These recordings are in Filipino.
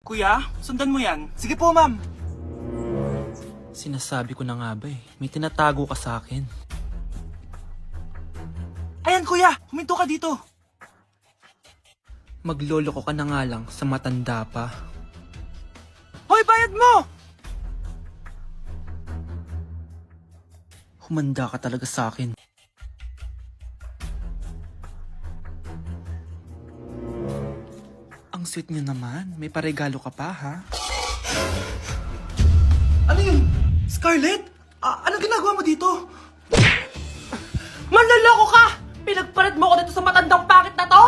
Kuya, sundan mo yan. Sige po, ma'am. Sinasabi ko na nga ba eh, may tinatago ka sa akin. Ayan, kuya. Huminto ka dito. Magloloko ka na nga lang sa matanda pa. Hoy, bayad mo! Humanda ka talaga sa akin. Ang sweet niyo naman, may paregalo ka pa ha? Ano yun? Scarlett? Anong ginagawa mo dito? Manloloko ka! Pinagpalit mo ko dito sa matandang pangit na to?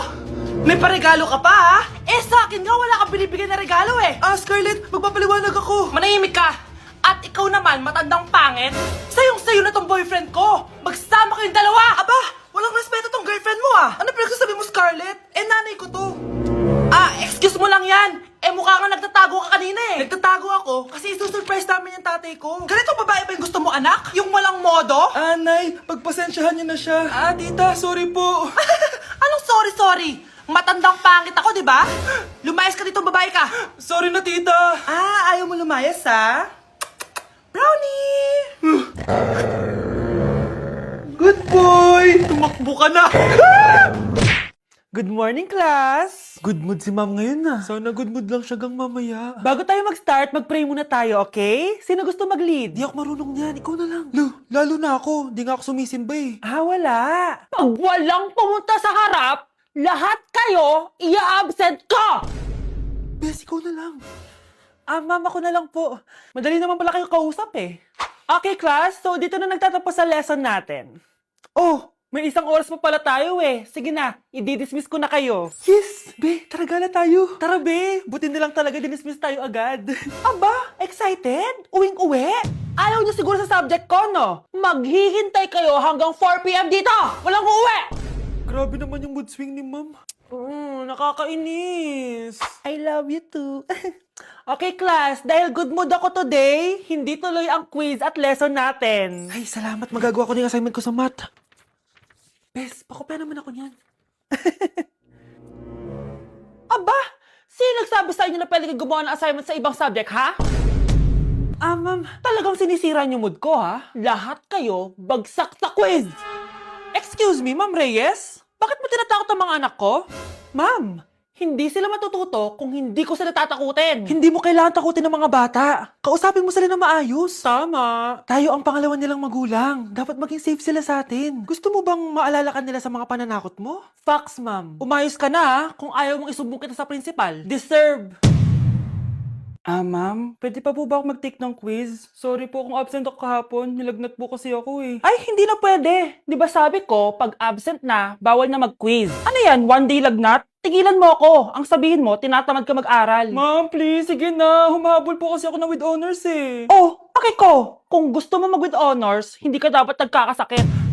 May paregalo ka pa, ha? Eh, sa akin nga, wala kang binibigyan na regalo, eh. Scarlett, magpapaliwanag ako. Manahimik ka. At ikaw naman, matandang pangit, sayong-sayo na tong boyfriend ko. Magsama kayong dalawa. Aba, walang respeto tong girlfriend mo, ah. Ano pinagsasabi mo, Scarlett? Eh, nanay ko to. Excuse mo lang yan. Eh, mukha nga nagtatago ka kanina, eh. Nagtatago ako kasi isusurprise namin yung tatay ko. Ganito babae ba yung gusto mo, anak? Yung walang modo? Nay, pagpasensyahan niyo na siya. Tita, sorry po. Anong sorry? Matandang pangit ako, di ba? Lumayas ka dito, babae ka. Sorry na, tita. Ayaw mo lumayas, ha? Brownie! Good boy! Tumakbo ka na! Good morning, class! Good mood si ma'am ngayon na. Sana good mood lang siya gang mamaya. Bago tayo mag-start, mag-pray muna tayo, okay? Sino gusto mag-lead? Di ako marunong yan. Ikaw na lang. Lalo na ako. Di nga ako sumisimba eh. Wala. Pag walang pumunta sa harap, lahat kayo ia-absent ko! Bes, ikaw na lang. Ma'am, ako na lang po. Madali naman pala kayo kausap eh. Okay, class. So, dito na nagtatapos sa lesson natin. Oh, may isang oras pa pala tayo eh. Sige na, i-dismiss ko na kayo. Yes! Be, tara gala tayo. Tara be, buti na lang talaga dinismiss tayo agad. Aba, excited? Uwing-uwi? Ayaw niyo siguro sa subject ko, no? Maghihintay kayo hanggang 4 p.m. dito! Walang uuwi! Grabe naman yung mood swing ni ma'am. Nakakainis. I love you too. Okay, class. Dahil good mood ako today, hindi tuloy ang quiz at lesson natin. Ay, salamat. Magagawa ko na yung assignment ko sa math. Bes, pakopya naman ako niyan. Aba! Sino nagsabi sa inyo na pwede kayo gumawa ng assignment sa ibang subject, ha? Ma'am. Talagang sinisira niyo mood ko, ha? Lahat kayo bagsak sa quiz! Excuse me, Ma'am Reyes? Bakit mo tinatakot ang mga anak ko? Ma'am, hindi sila matututo kung hindi ko sila tatakutin. Hindi mo kailangan takutin ng mga bata. Kausapin mo sila na maayos. Tama. Tayo ang pangalawa nilang magulang. Dapat maging safe sila sa atin. Gusto mo bang maalala ka nila sa mga pananakot mo? Facts, ma'am. Umayos ka na, ha? Kung ayaw mong isumbong kita sa principal. Deserve. Ma'am, pwede pa po ba ako mag-take ng quiz? Sorry po kung absent ako kahapon. Nilagnat po kasi ako eh. Ay, hindi na pwede. Di ba sabi ko, pag absent na, bawal na mag-quiz. Ano yan, one day lagnat? Tigilan mo ako. Ang sabihin mo, tinatamad ka mag-aral. Ma'am, please, sige na. Humahabol po kasi ako na with honors eh. Oh, okay ko. Kung gusto mo mag-with honors, hindi ka dapat nagkakasakit.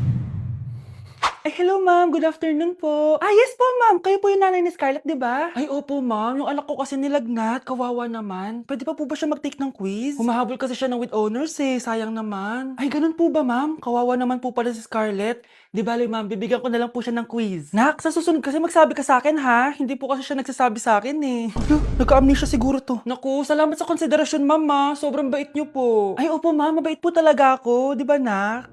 Ay, hello ma'am. Good afternoon po. Yes po ma'am. Kayo po yung nanay ni Scarlett, di ba? Ay, opo ma'am. Yung anak ko kasi nilagnat. Kawawa naman. Pwede pa po ba siya mag-take ng quiz? Humahabol kasi siya ng with honors eh. Sayang naman. Ay, ganun po ba ma'am? Kawawa naman po pala si Scarlett. Di bale ma'am, bibigyan ko na lang po siya ng quiz. Nak, sa susunod kasi magsabi ka sa akin ha. Hindi po kasi siya nagsasabi sa akin eh. Nagka-amnesia siguro to. Naku, salamat sa konsiderasyon ma'am ha. Sobrang bait niyo po. Ay, opo ma'am. Mabait po talaga ako. Di ba nak?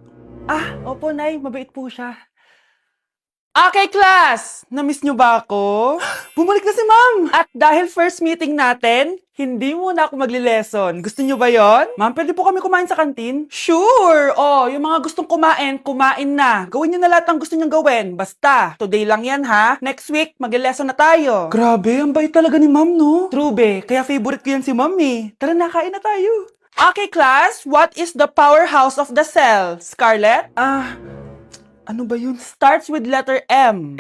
Opo nay. Mabait po siya. Okay, class! Na-miss nyo ba ako? Bumalik na si ma'am! At dahil first meeting natin, hindi muna ako magli-lesson. Gusto nyo ba yon? Ma'am, pwede po kami kumain sa kantin? Sure! Yung mga gustong kumain, kumain na. Gawin nyo na lahat ng gusto nyong gawin. Basta, today lang yan ha. Next week, magli-lesson na tayo. Grabe, ang bait talaga ni ma'am, no? True, be. Kaya favorite ko yan si ma'am eh. Tara na, kain na tayo. Okay, class. What is the powerhouse of the cell? Scarlett? Ano ba yun? Starts with letter M.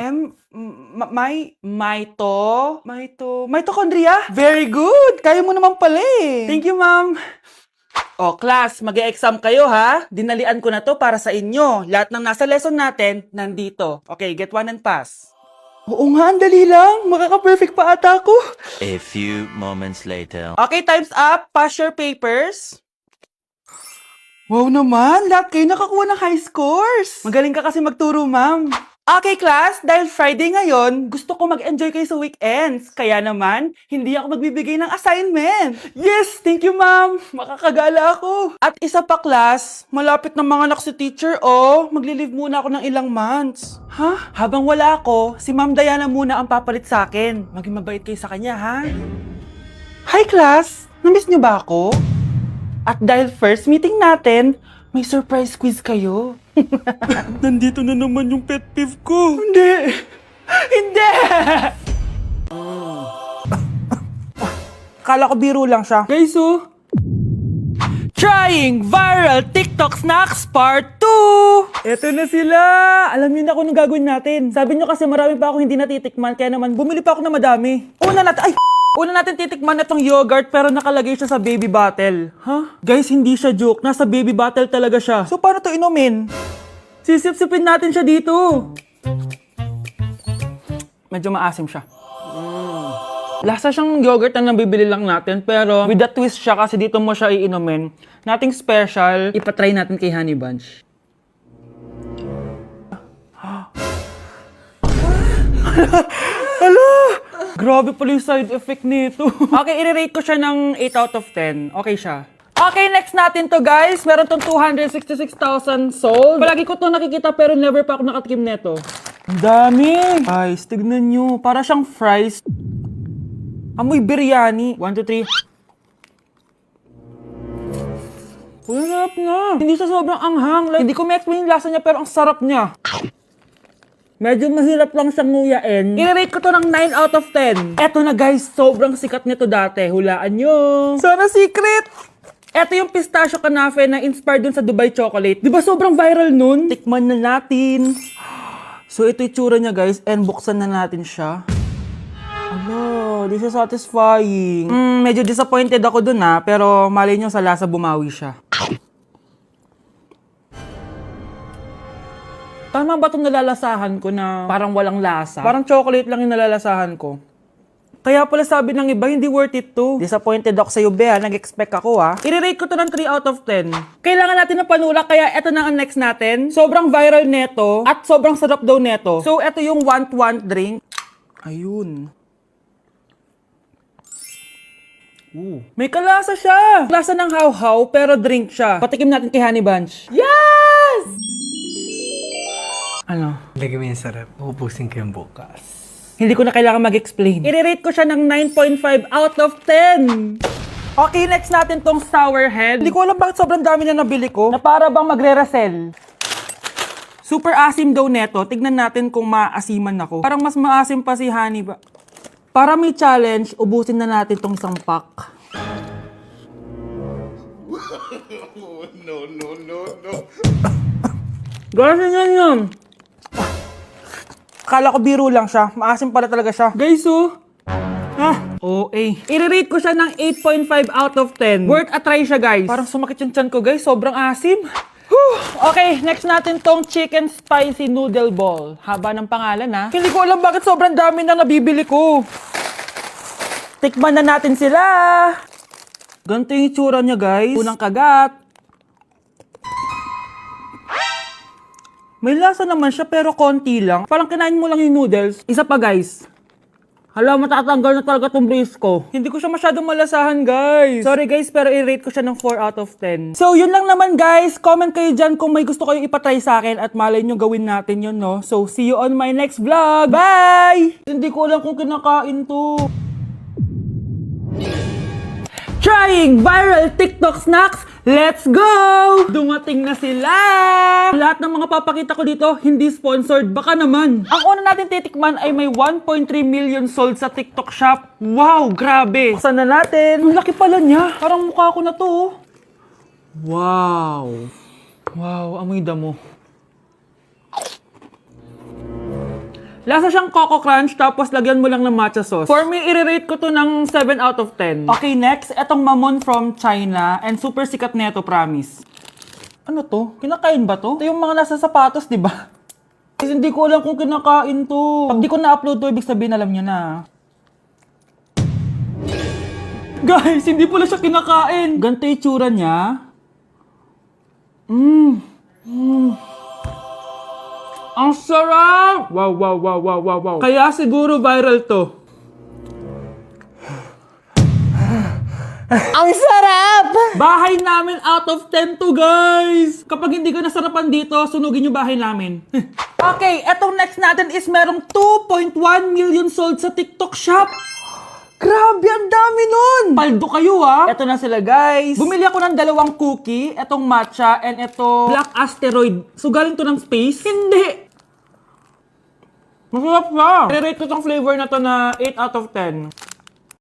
Mitochondria? Very good! Kaya mo naman pala eh. Thank you, ma'am. Class, mag-e-exam kayo ha. Dinalian ko na to para sa inyo. Lahat ng nasa lesson natin, nandito. Okay, get one and pass. Oo nga, ang dali lang. Makaka-perfect pa ata ako. A few moments later. Okay, time's up. Pass your papers. Wow naman, lahat kayo nakakuha ng high scores. Magaling ka kasi magturo, ma'am. Okay, class, dahil Friday ngayon, gusto ko mag-enjoy kayo sa weekends. Kaya naman, hindi ako magbibigay ng assignment. Yes, thank you, ma'am. Makakagala ako. At isa pa, class, malapit na mga anak si teacher, oh. Magli-leave muna ako ng ilang months. Ha? Habang wala ako, si Ma'am Diana muna ang papalit sa akin. Maging mabait kayo sa kanya, ha? Hi, class. Namiss niyo ba ako? At dahil first meeting natin, may surprise quiz kayo. Nandito na naman yung pet peeve ko. Hindi! Hindi! Kala ko biro lang siya. Guys, oh. Trying Viral TikTok Snacks Part 2! Eto na sila! Alam niyo na kung anong gagawin natin. Sabi niyo kasi marami pa ako hindi natitikman, kaya naman bumili pa ako na madami. Una natin titikman itong yogurt pero nakalagay siya sa baby bottle. Huh? Guys, hindi siya joke. Nasa baby bottle talaga siya. So, paano to inumin? Sisip-sipin natin siya dito. Medyo maasim siya. Lasa siyang yogurt na nabibili lang natin pero with a twist siya kasi dito mo siya iinumin. Nothing special. Ipatry natin kay Honey Bunch. Hala! Grabe pala yung side effect nito. Okay, i-rate ko siya ng 8 out of 10. Okay siya. Okay, next natin to guys. Meron tong 266,000 sold. Palagi ko to nakikita pero never pa ako nakatikim neto. Ang dami! Guys, tignan nyo. Para siyang fries. Amoy biryani. 1, 2, 3. Uy, sarap nga. Hindi siya sobrang anghang. Like, hindi ko ma-explain yung lasa niya pero ang sarap niya. Medyo mahirap lang siyang nguyain. I-rate ko to ng 9 out of 10. Eto na guys, sobrang sikat nito dati. Hulaan nyo. Sana secret! Eto yung pistachio kanafe na inspired dun sa Dubai chocolate. Di ba sobrang viral nun? Tikman na natin. So ito yung tsura niya guys, and buksan na natin siya. Ano, di siya satisfying. Medyo disappointed ako dun pero malay nyo sa lasa bumawi siya. Tama ba itong nalalasahan ko na parang walang lasa? Parang chocolate lang yung nalalasahan ko. Kaya pala sabi ng iba, hindi worth it to. Disappointed ako sa'yo, Bea. Nag-expect ako, I-rate ko to ng 3 out of 10. Kailangan natin ng panulak, kaya eto na ang next natin. Sobrang viral neto at sobrang sarap daw neto. So, eto yung want drink. Ayun. Ooh. May kalasa siya. Lasa ng how-how, pero drink siya. Patikim natin kay Honey Bunch. Yes! Ano? Lagyan mo yung sarap. Uubusin ko yung bukas. Hindi ko na kailangan mag-explain. I-rate ko siya ng 9.5 out of 10. Okay, next natin tong sour head. Hindi ko alam bakit sobrang dami na nabili ko. Na para bang magre-resell. Super asim daw neto. Tignan natin kung maasiman ako. Parang mas maasim pa si Honey ba? Para may challenge, ubusin na natin tong isang pack. Gano'n yun. Akala ko biro lang siya. Maasim pala talaga siya. Guys, OA. I-rate ko siya ng 8.5 out of 10. Worth a try siya, guys. Parang sumakit yung tiyan ko, guys. Sobrang asim. Okay, next natin tong chicken spicy noodle ball. Haba ng pangalan, Hindi ko alam bakit sobrang dami na nabibili ko. Tikman na natin sila. Ganito yung itsura niya, guys. Unang kagat. May lasa naman siya pero konti lang. Parang kinain mo lang yung noodles. Isa pa guys. Hala, matatanggal na talaga tong brace ko. Hindi ko siya masyadong malasahan guys. Sorry guys, pero i-rate ko siya ng 4 out of 10. So yun lang naman guys. Comment kayo dyan kung may gusto kayo ipatry sa akin at malay nyo gawin natin yun, no? So see you on my next vlog. Bye! Hindi ko alam kung kinakain to. Trying viral TikTok snacks. Let's go! Dumating na sila! Lahat ng mga papakita ko dito, hindi sponsored. Baka naman. Ang una natin titikman ay may 1.3 million sold sa TikTok shop. Wow, grabe! Buksan na natin. Ang laki pala niya. Parang mukha ko na to. Wow. Wow, amoy damo. Lasa siyang Coco Crunch, tapos lagyan mo lang ng matcha sauce. For me, i-rate ko to ng 7 out of 10. Okay, next, etong Mamon from China, and super sikat neto, promise. Ano to? Kinakain ba to? Ito yung mga nasa sapatos, di ba? Kasi hindi ko alam kung kinakain to. Pag di ko na-upload to, ibig sabihin alam nyo na. Guys, hindi pala siya kinakain. Ganito yung tsura niya. Ang sarap! Wow, wow, wow, wow, wow, wow. Kaya siguro viral to. Ang sarap! Bahay namin out of 10 to, guys! Kapag hindi ka nasarapan dito, sunugin yung bahay namin. Okay, etong next natin is merong 2.1 million sold sa TikTok shop. Grabe, ang dami nun! Paldo kayo, ha? Eto na sila, guys. Bumili ako ng 2 cookie, etong matcha, and eto black asteroid. So, galing to ng space? Hindi! Masarap siya. I-rate ko tong flavor na to na 8 out of 10.